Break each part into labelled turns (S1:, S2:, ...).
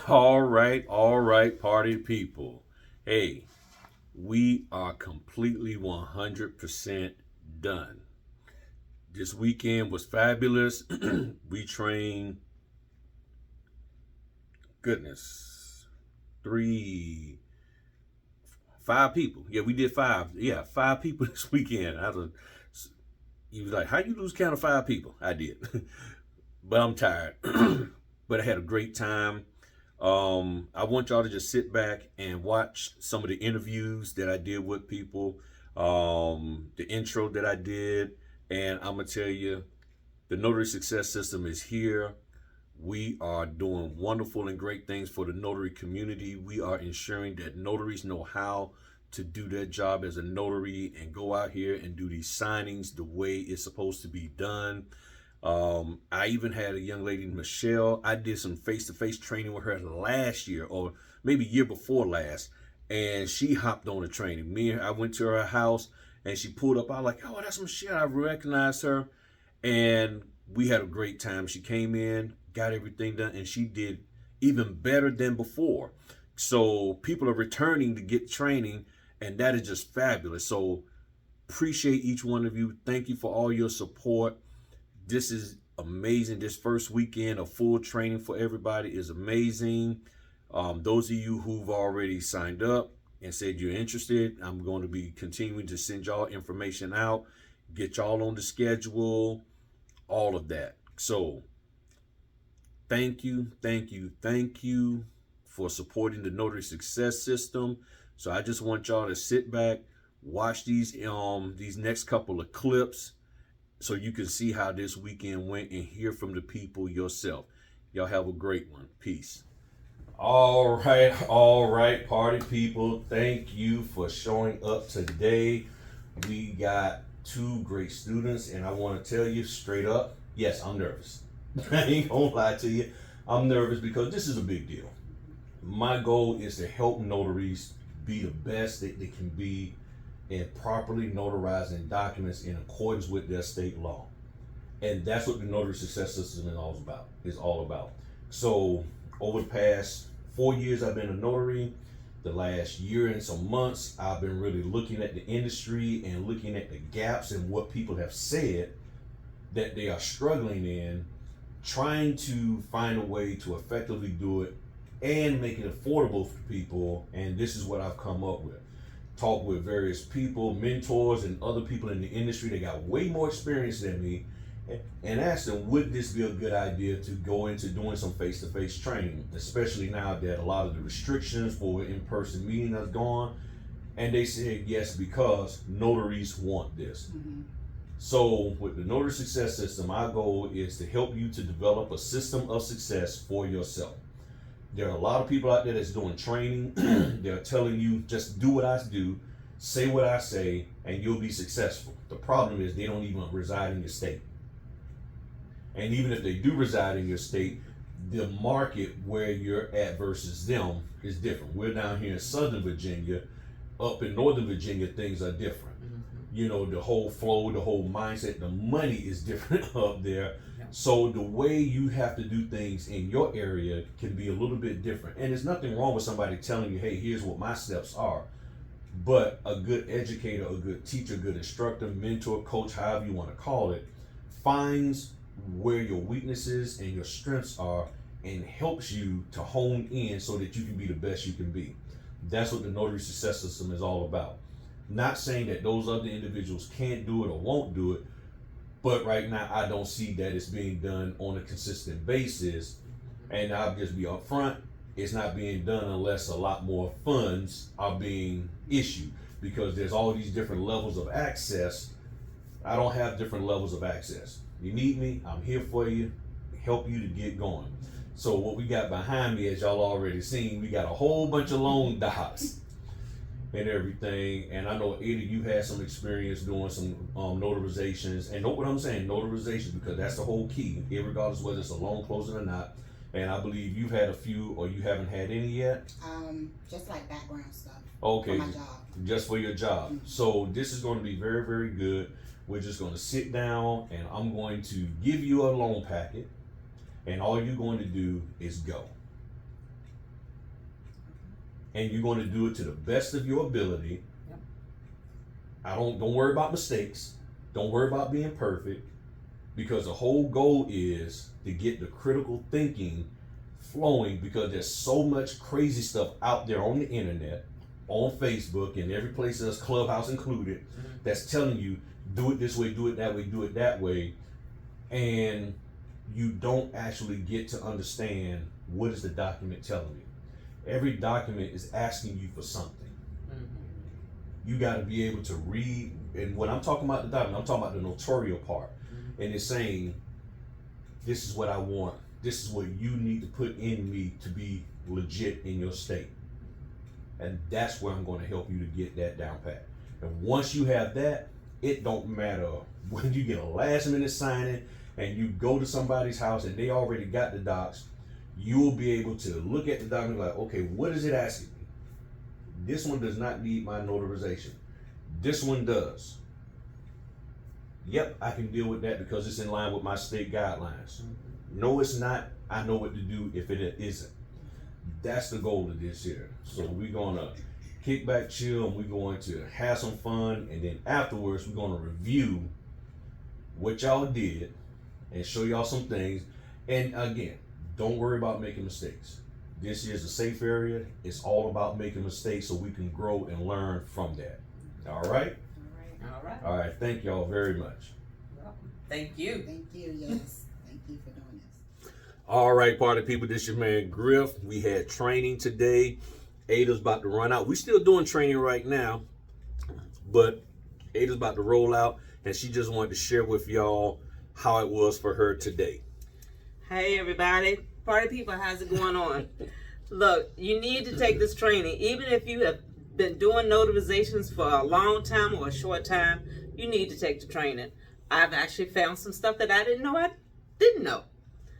S1: All right, party people. Hey, we are completely 100% done. This weekend was fabulous. We trained, goodness, three, five people. Yeah, we did five. Yeah, five people this weekend. You was like, how you lose count of five people? I did. But I'm tired. But I had a great time. I want y'all to just sit back and watch some of the interviews that I did with people, the intro that I did, and I'm gonna tell you, the Notary Success System is here. We are doing wonderful and great things for the notary community. We are ensuring that notaries know how to do their job as a notary and go out here and do these signings the way it's supposed to be done. I even had a young lady, Michelle. I did some face-to-face training with her last year, or maybe year before last, and she hopped on the training. I went to her house, and she pulled up. I was like, "Oh, that's Michelle." I recognized her, and we had a great time. She came in, got everything done, and she did even better than before. So people are returning to get training, and that is just fabulous. So appreciate each one of you. Thank you for all your support. This is amazing. This first weekend of full training for everybody is amazing. Those of you who've already signed up and said you're interested, I'm going to be continuing to send y'all information out, get y'all on the schedule, all of that. So thank you, thank you, thank you for supporting the Notary Success System. So I just want y'all to sit back, watch these next couple of clips, so you can see how this weekend went and hear from the people yourself. Y'all have a great one. Peace. All right, party people. Thank you for showing up today. We got two great students, and I want to tell you straight up, yes, I'm nervous. I ain't gonna lie to you. I'm nervous because this is a big deal. My goal is to help notaries be the best that they can be and properly notarizing documents in accordance with their state law. And that's what the Notary Success System is all about. So over the past 4 years I've been a notary. The last year and some months I've been really looking at the industry and looking at the gaps and what people have said that they are struggling in, trying to find a way to effectively do it and make it affordable for people. And this is what I've come up with. Talk with various people, mentors, and other people in the industry that got way more experience than me, and ask them, would this be a good idea to go into doing some face-to-face training, especially now that a lot of the restrictions for in-person meeting are gone. And they said yes, because notaries want this. So with the Notary Success System, our goal is to help you to develop a system of success for yourself. There are a lot of people out there that's doing training. They're telling you, just do what I do, say what I say, and you'll be successful. The problem is they don't even reside in your state. And even if they do reside in your state, the market where you're at versus them is different. We're down here in Southern Virginia. Up in Northern Virginia, things are different. You know, the whole flow, the whole mindset, the money is different up there. So the way you have to do things in your area can be a little bit different. And there's nothing wrong with somebody telling you, hey, here's what my steps are. But a good educator, a good teacher, a good instructor, mentor, coach, however you want to call it, finds where your weaknesses and your strengths are and helps you to hone in so that you can be the best you can be. That's what the Notary Success System is all about. Not saying that those other individuals can't do it or won't do it, but right now I don't see that it's being done on a consistent basis. And I'll just be upfront, it's not being done unless a lot more funds are being issued, because there's all these different levels of access. I don't have different levels of access. You need me, I'm here for you, help you to get going. So what we got behind me, as y'all already seen, we got a whole bunch of loan docs and everything. And I know, Ada, you had some experience doing some notarizations. And know what I'm saying, notarizations, because that's the whole key, regardless whether it's a loan closing or not. And I believe you've had a few, or you haven't had any yet?
S2: Just like background stuff.
S1: Okay.
S2: For my job.
S1: Just for your job. Mm-hmm. So this is going to be very, very good. We're just going to sit down and I'm going to give you a loan packet, and all you're going to do is go. and you're going to do it to the best of your ability. Don't worry about mistakes. Don't worry about being perfect, because the whole goal is to get the critical thinking flowing, because there's so much crazy stuff out there on the internet, on Facebook, and every place else, Clubhouse included, that's telling you, do it this way, do it that way, do it that way. And you don't actually get to understand what is the document telling you. Every document is asking you for something. You got to be able to read, and when I'm talking about the document, I'm talking about the notarial part. And it's saying, this is what I want. This is what you need to put in me to be legit in your state. And that's where I'm going to help you to get that down pat. And once you have that, it don't matter when you get a last minute signing and you go to somebody's house and they already got the docs, you will be able to look at the document like, okay, what is it asking me? This one does not need my notarization. This one does. Yep, I can deal with that because it's in line with my state guidelines. No, it's not. I know what to do if it isn't. That's the goal of this here. So we're gonna kick back, chill, and we're going to have some fun, and then afterwards we're gonna review what y'all did and show y'all some things. And again, don't worry about making mistakes. This is a safe area. It's all about making mistakes so we can grow and learn from that. All right?
S3: All right.
S1: All right. Thank y'all very much.
S3: Welcome. Thank you.
S2: Thank you, yes. Thank you for doing this.
S1: All right, party people, this your man Griff. We had training today. Aida's about to run out. We're still doing training right now, but Aida's about to roll out, and she just wanted to share with y'all how it was for her today.
S3: Hey, everybody. Party people, how's it going on? Look, you need to take this training. Even if you have been doing notarizations for a long time or a short time, you need to take the training. I've actually found some stuff that I didn't know.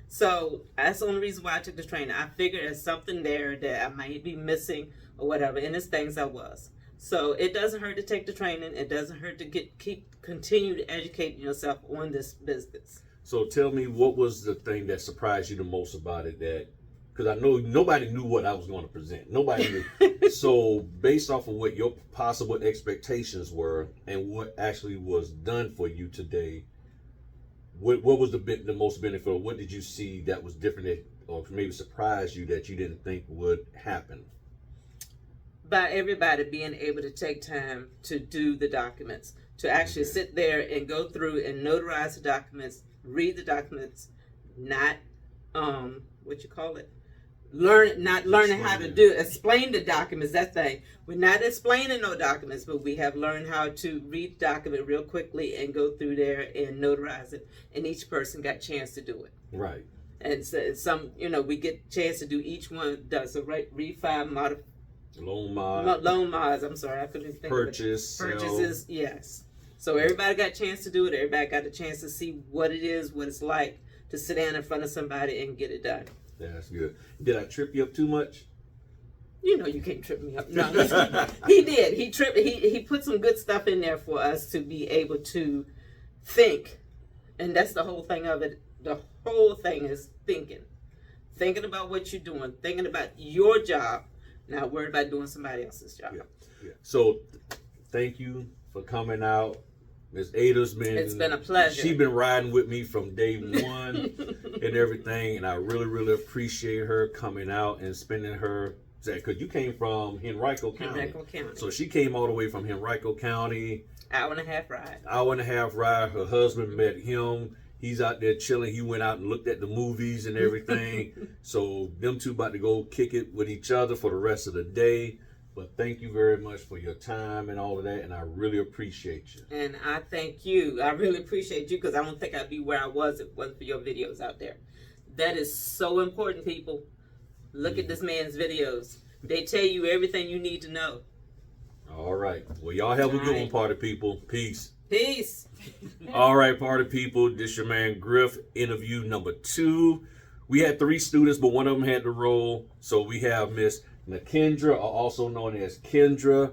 S3: So that's the only reason why I took the training. I figured there's something there that I might be missing or whatever, and it's things I was. So it doesn't hurt to take the training. It doesn't hurt to continue to educate yourself on this business.
S1: So tell me, what was the thing that surprised you the most about it? That, because I know nobody knew what I was going to present. Nobody knew. So based off of what your possible expectations were and what actually was done for you today, what was the most beneficial? What did you see that was different, or maybe surprised you that you didn't think would happen?
S3: By everybody being able to take time to do the documents, to actually sit there and go through and notarize the documents, read the documents, not learning how to explain the documents. That thing, we're not explaining no documents, but we have learned how to read the document real quickly and go through there and notarize it, and each person got a chance to do it.
S1: Right.
S3: And so some, we get a chance to do each one does a refi, loan mods. I'm sorry, I couldn't think
S1: purchase,
S3: of it. Purchases, yes. So everybody got a chance to do it. Everybody got a chance to see what it is, what it's like to sit down in front of somebody and get it done.
S1: That's good. Did I trip you up too much?
S3: You can't trip me up. No, he did. He tripped. He put some good stuff in there for us to be able to think, and that's the whole thing of it. The whole thing is thinking about what you're doing, thinking about your job, not worried about doing somebody else's job.
S1: Yeah. So, thank you for coming out. Miss Aida's
S3: it's been a pleasure.
S1: She's been riding with me from day one and everything, and I really, really appreciate her coming out and spending her, because you came from Henrico County. So she came all the way from Henrico County.
S3: Hour and a half ride.
S1: Her husband met him. He's out there chilling. He went out and looked at the movies and everything. So them two about to go kick it with each other for the rest of the day. But thank you very much for your time and all of that, and I really appreciate you.
S3: And I thank you. I really appreciate you, because I don't think I'd be where I was if it wasn't for your videos out there. That is so important, people. Look at this man's videos. They tell you everything you need to know.
S1: All right. Well, y'all have a good one, party people. Peace.
S3: Peace.
S1: All right, party people. This your man Griff, interview number 2. We had 3 students, but one of them had to roll. So we have Miss Nakendra, also known as Kendra.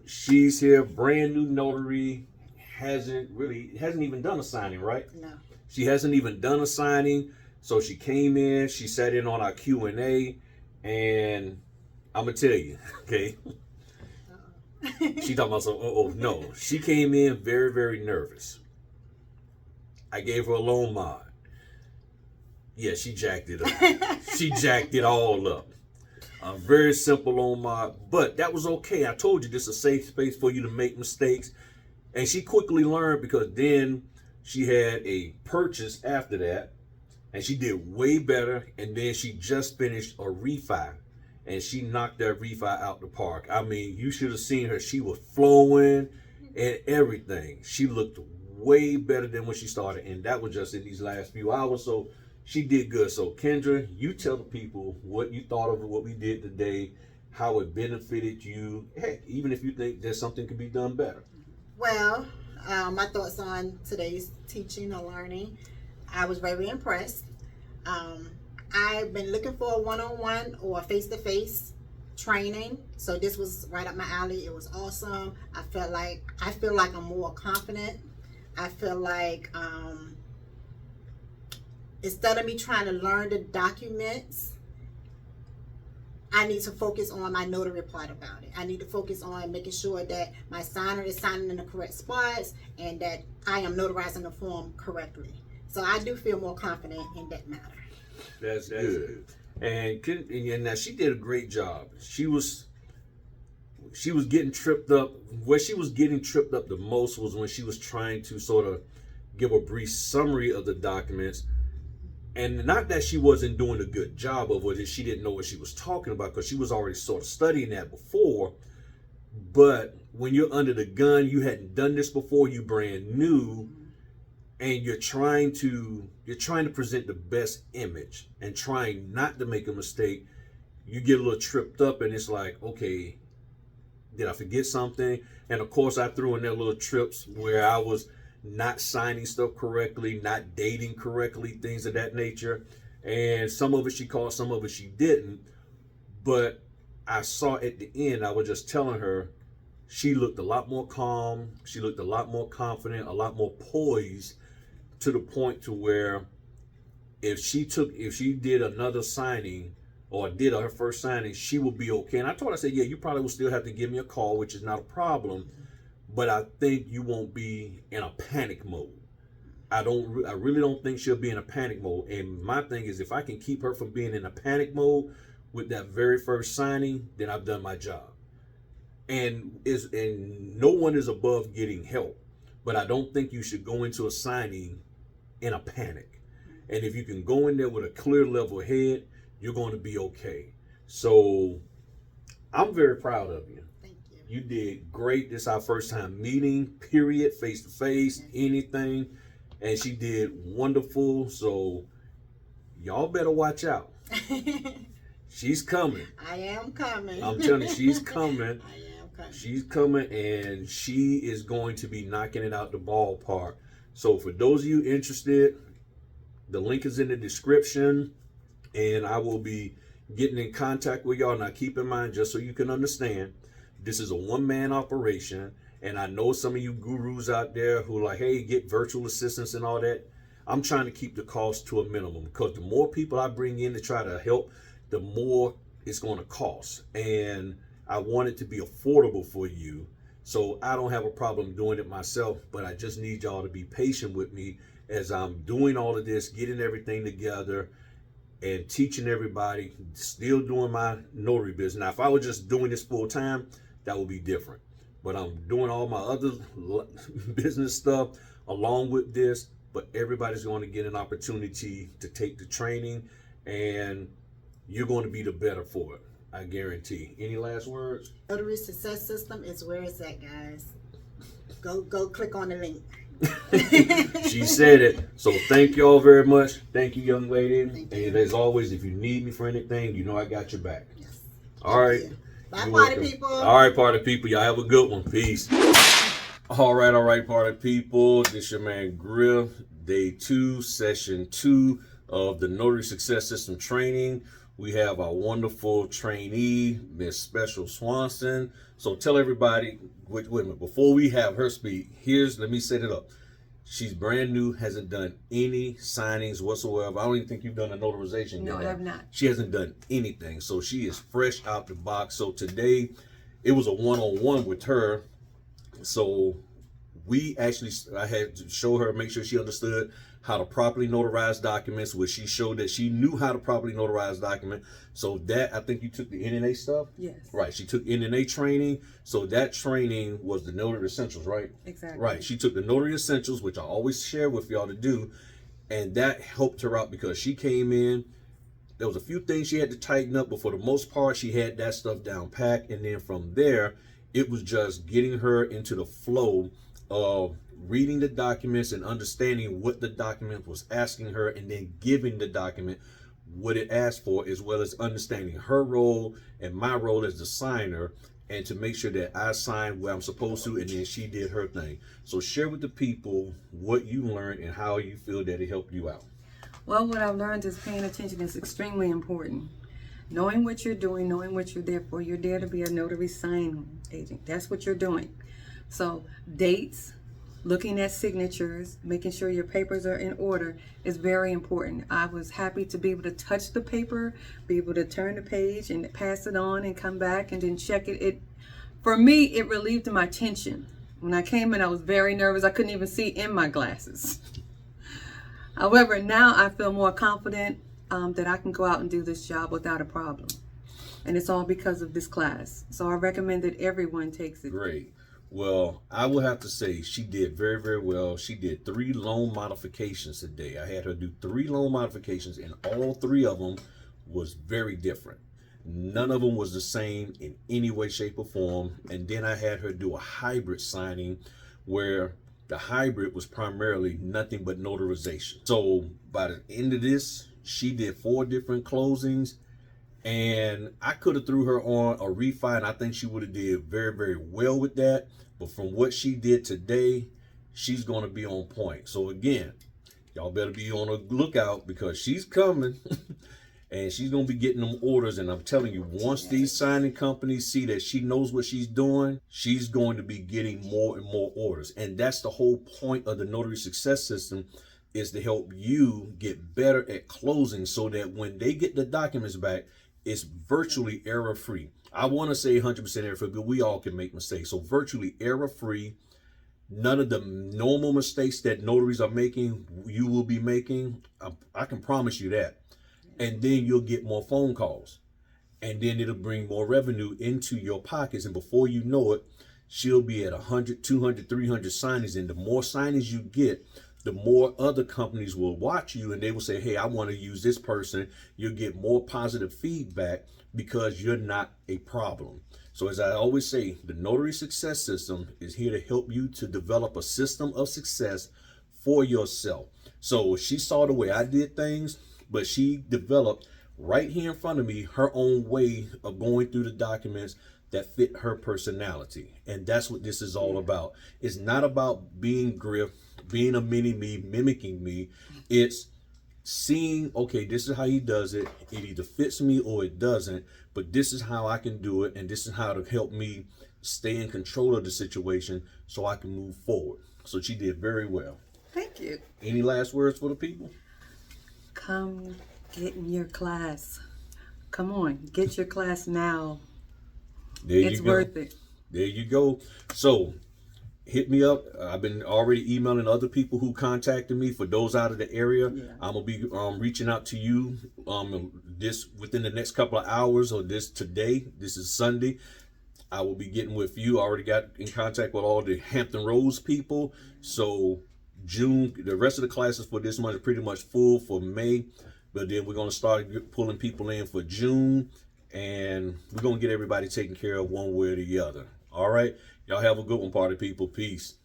S1: She's here, brand new notary, hasn't even done a signing, right?
S2: No.
S1: She hasn't even done a signing. So she came in, she sat in on our Q&A, and I'm gonna tell you, okay. She talking about some. No, she came in very, very nervous. I gave her a loan mod. Yeah, she jacked it up. She jacked it all up. A very simple loan mod, but that was okay. I told you this is a safe space for you to make mistakes, and she quickly learned because then she had a purchase after that, and she did way better. And then she just finished a refi. And she knocked that refi out the park. I mean, you should have seen her. She was flowing and everything. She looked way better than when she started. And that was just in these last few hours. So she did good. So Kendra, you tell the people what you thought of what we did today, how it benefited you. Heck, even if you think there's something could be done better.
S2: Well, my thoughts on today's teaching or learning. I was very impressed. I've been looking for a one-on-one or face-to-face training, so this was right up my alley. It was awesome. I feel like I'm more confident. I feel like instead of me trying to learn the documents, I need to focus on my notary part about it. I need to focus on making sure that my signer is signing in the correct spots and that I am notarizing the form correctly. So I do feel more confident in that matter.
S1: That's good. And now she did a great job. She was getting tripped up. Where she was getting tripped up the most was when she was trying to sort of give a brief summary of the documents. And not that she wasn't doing a good job of it, she didn't know what she was talking about because she was already sort of studying that before. But when you're under the gun, you hadn't done this before, you brand new, and you're trying to present the best image and trying not to make a mistake, you get a little tripped up and it's like, okay, did I forget something? And of course I threw in there little trips where I was not signing stuff correctly, not dating correctly, things of that nature. And some of it she caught, some of it she didn't. But I saw at the end, I was just telling her, she looked a lot more calm, she looked a lot more confident, a lot more poised, to the point to where if she did another signing or did her first signing, she would be okay. And I told her, I said, yeah, you probably will still have to give me a call, which is not a problem, but I think you won't be in a panic mode. I really don't think she'll be in a panic mode. And my thing is, if I can keep her from being in a panic mode with that very first signing, then I've done my job. And no one is above getting help, but I don't think you should go into a signing in a panic. And if you can go in there with a clear level head, you're going to be okay. So I'm very proud of you.
S2: Thank you.
S1: You did great. This is our first time meeting, period, face to face, anything. And she did wonderful. So y'all better watch out. She's coming.
S2: I am coming.
S1: I'm telling you, she's coming.
S2: I am coming.
S1: She's coming, and she is going to be knocking it out the ballpark. So for those of you interested, the link is in the description, and I will be getting in contact with y'all. Now keep in mind, just so you can understand, this is a one-man operation, and I know some of you gurus out there who are like, hey, get virtual assistants and all that. I'm trying to keep the cost to a minimum, because the more people I bring in to try to help, the more it's going to cost. And I want it to be affordable for you. So I don't have a problem doing it myself, but I just need y'all to be patient with me as I'm doing all of this, getting everything together and teaching everybody, still doing my notary business. Now, if I was just doing this full time, that would be different. But I'm doing all my other business stuff along with this, but everybody's going to get an opportunity to take the training, and you're going to be the better for it. I guarantee. Any last words?
S2: Notary Success System is where it's at, guys. Go click on the link.
S1: She said it. So thank you all very much. Thank you, young lady.
S2: Thank you.
S1: And as always, if you need me for anything, you know I got your back.
S2: Yes.
S1: All right.
S2: Bye,
S1: You're
S2: party
S1: welcome.
S2: people.
S1: All right, party people. Y'all have a good one. Peace. All right, party people. This your man Griff. Day 2, session 2 of the Notary Success System training. We have our wonderful trainee, Miss Special Swanson. So tell everybody, wait a minute, before we have her speak, let me set it up. She's brand new, hasn't done any signings whatsoever. I don't even think you've done a notarization
S4: No,
S1: yet.
S4: I have not.
S1: She hasn't done anything. So she is fresh out the box. So today, it was a one-on-one with her. So I had to show her, make sure she understood how to properly notarize documents, which she showed that she knew how to properly notarize document. So that, I think you took the NNA stuff?
S4: Yes.
S1: Right, she took NNA training. So that training was the Notary Essentials, right?
S4: Exactly.
S1: Right, she took the Notary Essentials, which I always share with y'all to do. And that helped her out because she came in, there was a few things she had to tighten up, but for the most part, she had that stuff down packed. And then from there, it was just getting her into the flow of reading the documents and understanding what the document was asking her, and then giving the document what it asked for, as well as understanding her role and my role as the signer, and to make sure that I signed where I'm supposed to, and then she did her thing. So share with the people what you learned and how you feel that it helped you out.
S4: Well, what I've learned is paying attention is extremely important. Knowing what you're doing, knowing what you're there for. You're there to be a notary signing agent. That's what you're doing. So dates, looking at signatures, making sure your papers are in order is very important. I was happy to be able to touch the paper, be able to turn the page and pass it on and come back and then check it. For me, it relieved my tension. When I came in, I was very nervous. I couldn't even see in my glasses. However, now I feel more confident that I can go out and do this job without a problem. And it's all because of this class. So I recommend that everyone takes it.
S1: Great. Well, I will have to say she did very, very well. She did 3 loan modifications today. I had her do 3 loan modifications, and all 3 of them was very different. None of them was the same in any way, shape, or form. And then I had her do a hybrid signing where the hybrid was primarily nothing but notarization. So by the end of this, she did 4 different closings, and I could have threw her on a refi, and I think she would have did very, very well with that. But from what she did today, she's going to be on point. So again, y'all better be on the lookout because she's coming and she's going to be getting them orders. And I'm telling you, once these signing companies see that she knows what she's doing, she's going to be getting more and more orders. And that's the whole point of the Notary Success System, is to help you get better at closing so that when they get the documents back, it's virtually error-free. I want to say 100% error-free, but we all can make mistakes. So virtually error-free. None of the normal mistakes that notaries are making, you will be making. I can promise you that. And then you'll get more phone calls. And then it'll bring more revenue into your pockets. And before you know it, she'll be at 100, 200, 300 signings. And the more signings you get, the more other companies will watch you and they will say, hey, I want to use this person. You'll get more positive feedback because you're not a problem. So as I always say, the Notary Success System is here to help you to develop a system of success for yourself. So she saw the way I did things, but she developed right here in front of me her own way of going through the documents that fit her personality. And that's what this is all about. It's not about being Griff, being a mini me, mimicking me. It's seeing, okay, this is how he does it. It either fits me or it doesn't, but this is how I can do it. And this is how to help me stay in control of the situation so I can move forward. So she did very well.
S4: Thank you.
S1: Any last words for the people?
S4: Come get in your class. Come on, get your class now. It's worth it.
S1: There you go. So hit me up. I've been already emailing other people who contacted me. For those out of the area, I'm gonna be reaching out to you this within the next couple of hours, or this today. This is Sunday. I will be getting with you. I already got in contact with all the Hampton Roads people. So June, the rest of the classes for this month are pretty much full for May, but then we're gonna start pulling people in for June, and we're gonna get everybody taken care of one way or the other. All right, y'all have a good one, party people. Peace.